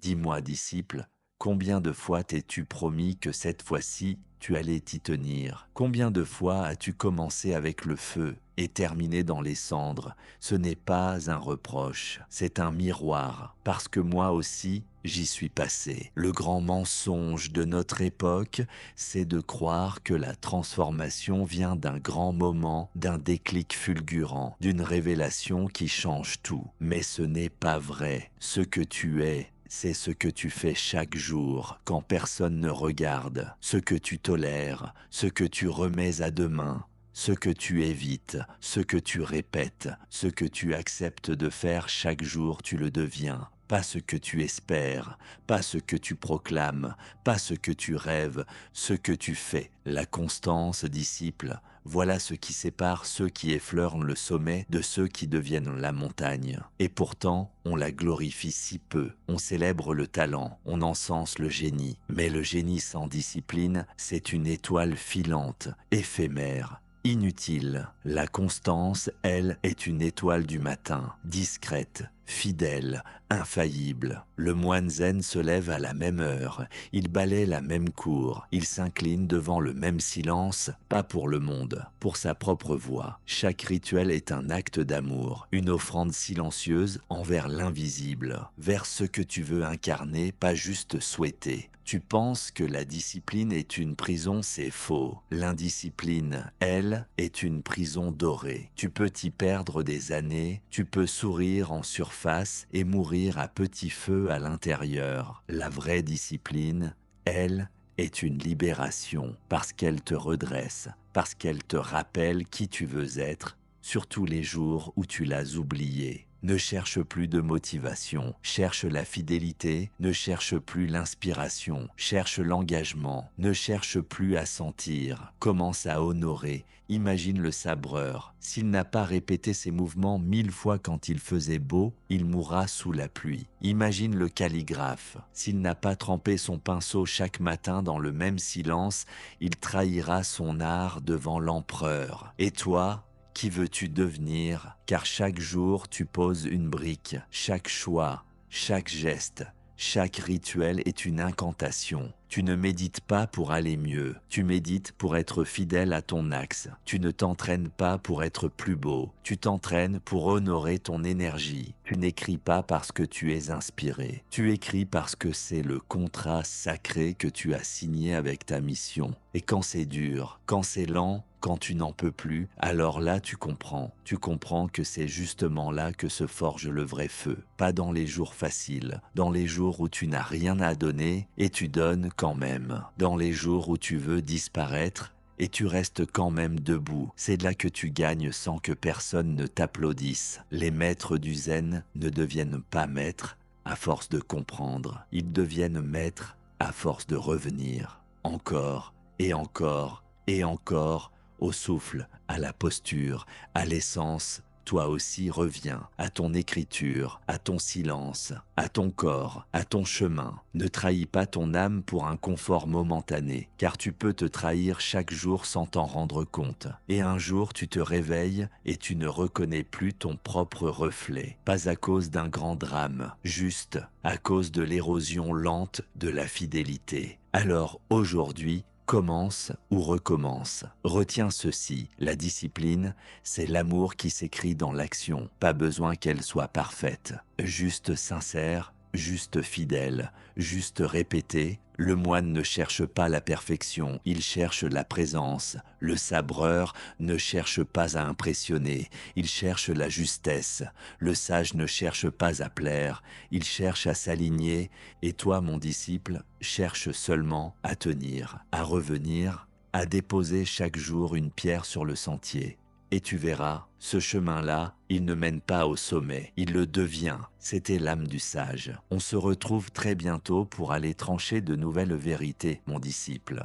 Dis-moi, disciple, combien de fois t'es-tu promis que cette fois-ci, tu allais t'y tenir? Combien de fois as-tu commencé avec le feu et terminé dans les cendres? Ce n'est pas un reproche, c'est un miroir, parce que moi aussi, j'y suis passé. Le grand mensonge de notre époque, c'est de croire que la transformation vient d'un grand moment, d'un déclic fulgurant, d'une révélation qui change tout. Mais ce n'est pas vrai. Ce que tu es, c'est ce que tu fais chaque jour quand personne ne regarde, ce que tu tolères, ce que tu remets à demain, ce que tu évites, ce que tu répètes, ce que tu acceptes de faire chaque jour, tu le deviens. Pas ce que tu espères, pas ce que tu proclames, pas ce que tu rêves, ce que tu fais. La constance, disciple, voilà ce qui sépare ceux qui effleurent le sommet de ceux qui deviennent la montagne. Et pourtant, on la glorifie si peu. On célèbre le talent, on encense le génie. Mais le génie sans discipline, c'est une étoile filante, éphémère, inutile. La constance, elle, est une étoile du matin, discrète, fidèle, infaillible. Le moine zen se lève à la même heure, il balaie la même cour, il s'incline devant le même silence, pas pour le monde, pour sa propre voix. Chaque rituel est un acte d'amour, une offrande silencieuse envers l'invisible, vers ce que tu veux incarner, pas juste souhaiter. Tu penses que la discipline est une prison, c'est faux. L'indiscipline, elle, est une prison dorée. Tu peux t'y perdre des années, tu peux sourire en surface et mourir à petit feu à l'intérieur. La vraie discipline, elle, est une libération parce qu'elle te redresse, parce qu'elle te rappelle qui tu veux être, surtout les jours où tu l'as oublié. Ne cherche plus de motivation, cherche la fidélité, ne cherche plus l'inspiration, cherche l'engagement, ne cherche plus à sentir, commence à honorer. Imagine le sabreur, s'il n'a pas répété ses mouvements 1000 fois quand il faisait beau, il mourra sous la pluie. Imagine le calligraphe, s'il n'a pas trempé son pinceau chaque matin dans le même silence, il trahira son art devant l'empereur. Et toi, qui veux-tu devenir? Car chaque jour tu poses une brique, chaque choix, chaque geste, chaque rituel est une incantation. Tu ne médites pas pour aller mieux, tu médites pour être fidèle à ton axe. Tu ne t'entraînes pas pour être plus beau, tu t'entraînes pour honorer ton énergie. Tu n'écris pas parce que tu es inspiré, tu écris parce que c'est le contrat sacré que tu as signé avec ta mission. Et quand c'est dur, quand c'est lent, quand tu n'en peux plus, alors là tu comprends que c'est justement là que se forge le vrai feu, pas dans les jours faciles, dans les jours où tu n'as rien à donner et tu donnes quand même, dans les jours où tu veux disparaître et tu restes quand même debout. C'est là que tu gagnes sans que personne ne t'applaudisse. Les maîtres du zen ne deviennent pas maîtres à force de comprendre, ils deviennent maîtres à force de revenir, encore et encore et encore, au souffle, à la posture, à l'essence. Toi aussi reviens à ton écriture, à ton silence, à ton corps, à ton chemin. Ne trahis pas ton âme pour un confort momentané, car tu peux te trahir chaque jour sans t'en rendre compte. Et un jour tu te réveilles et tu ne reconnais plus ton propre reflet, pas à cause d'un grand drame, juste à cause de l'érosion lente de la fidélité. Alors aujourd'hui, commence ou recommence. Retiens ceci, la discipline, c'est l'amour qui s'écrit dans l'action. Pas besoin qu'elle soit parfaite, juste sincère, juste fidèle, juste répétée. Le moine ne cherche pas la perfection, il cherche la présence. Le sabreur ne cherche pas à impressionner, il cherche la justesse. Le sage ne cherche pas à plaire, il cherche à s'aligner. Et toi, mon disciple, cherche seulement à tenir, à revenir, à déposer chaque jour une pierre sur le sentier. Et tu verras, ce chemin-là, il ne mène pas au sommet, il le devient. C'était l'âme du sage. On se retrouve très bientôt pour aller trancher de nouvelles vérités, mon disciple.